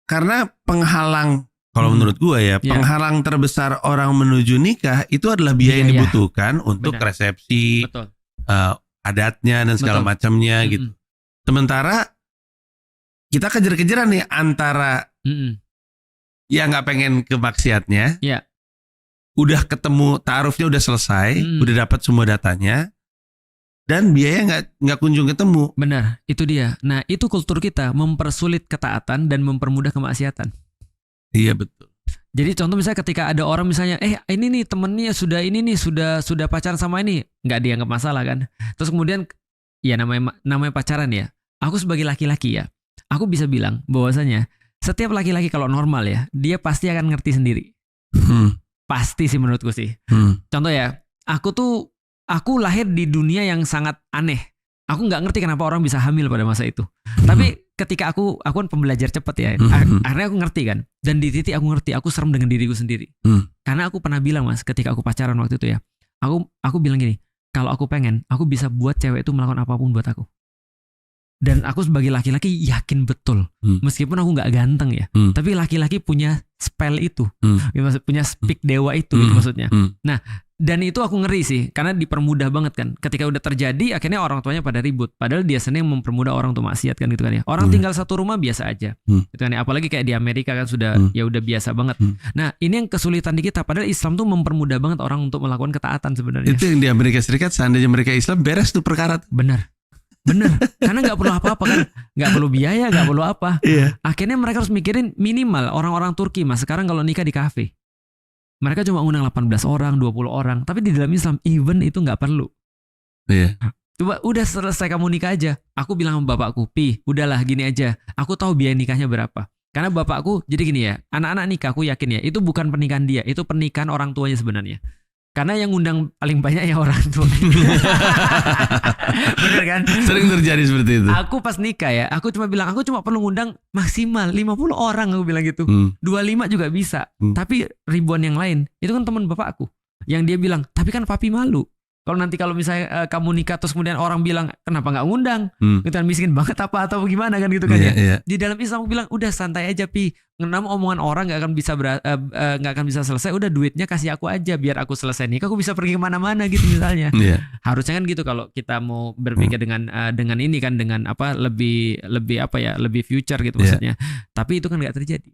Karena penghalang, kalau menurut gua ya, penghalang terbesar orang menuju nikah itu adalah biaya yang dibutuhkan untuk resepsi, adatnya dan segala macamnya gitu. Sementara kita kejar-kejaran nih antara ya nggak pengen ke maksiatnya, udah ketemu ta'arufnya udah selesai, udah dapat semua datanya, dan biaya nggak kunjung ketemu. Benar, itu dia. Nah itu kultur kita mempersulit ketaatan dan mempermudah kemaksiatan. Iya betul. Jadi contoh misalnya ketika ada orang misalnya, ini nih temennya sudah pacaran sama ini, nggak dianggap masalah kan? Terus kemudian ya namanya pacaran ya. Aku sebagai laki-laki ya, aku bisa bilang bahwasanya setiap laki-laki kalau normal ya, dia pasti akan ngerti sendiri. Pasti sih menurutku sih. Contoh ya, aku lahir di dunia yang sangat aneh. Aku nggak ngerti kenapa orang bisa hamil pada masa itu. Tapi ketika aku kan pembelajar cepat ya. Akhirnya aku ngerti kan. Dan di titik aku ngerti, aku serem dengan diriku sendiri. Karena aku pernah bilang Mas, ketika aku pacaran waktu itu ya, aku bilang gini, kalau aku pengen, aku bisa buat cewek itu melakukan apapun buat aku. Dan aku sebagai laki-laki yakin betul, meskipun aku nggak ganteng ya, tapi laki-laki punya spell itu, punya speak dewa itu gitu maksudnya. Nah, dan itu aku ngeri sih, karena dipermudah banget kan. Ketika udah terjadi, akhirnya orang tuanya pada ribut. Padahal dia sendiri mempermudah orang untuk maksiat kan gitu kan ya. Orang tinggal satu rumah biasa aja, gitu kan ya. Apalagi kayak di Amerika kan sudah ya udah biasa banget. Nah, ini yang kesulitan di kita. Padahal Islam tuh mempermudah banget orang untuk melakukan ketaatan sebenarnya. Itu yang di Amerika Serikat, seandainya mereka Islam, beres tuh perkara. Benar, karena nggak perlu apa-apa kan, nggak perlu biaya, nggak perlu apa. Akhirnya mereka harus mikirin minimal orang-orang Turki Mas sekarang kalau nikah di kafe, mereka cuma undang 18 orang, 20 orang. Tapi di dalam Islam event itu nggak perlu. Coba udah selesai kamu nikah aja. Aku bilang sama bapakku, udahlah gini aja. Aku tahu biaya nikahnya berapa. Karena bapakku jadi gini ya, anak-anak nikah aku yakin ya, itu bukan pernikahan dia, itu pernikahan orang tuanya sebenarnya. Karena yang undang paling banyak ya orang tua. Bener kan? Sering terjadi seperti itu. Aku pas nikah ya, aku cuma bilang aku cuma perlu ngundang maksimal 50 orang, aku bilang gitu. 25 juga bisa. Tapi ribuan yang lain, itu kan teman bapakku. Yang dia bilang, tapi kan papi malu. Kalau misalnya kamu nikah terus kemudian orang bilang kenapa nggak ngundang, kita miskin banget apa atau gimana kan gitu kan ya. Di dalam Islam aku bilang udah santai aja Kenapa omongan orang nggak akan bisa selesai. Udah duitnya kasih aku aja biar aku selesai nikah, aku bisa pergi kemana-mana gitu misalnya. Harusnya kan gitu kalau kita mau berpikir dengan ini kan dengan lebih future gitu maksudnya. Tapi itu kan nggak terjadi.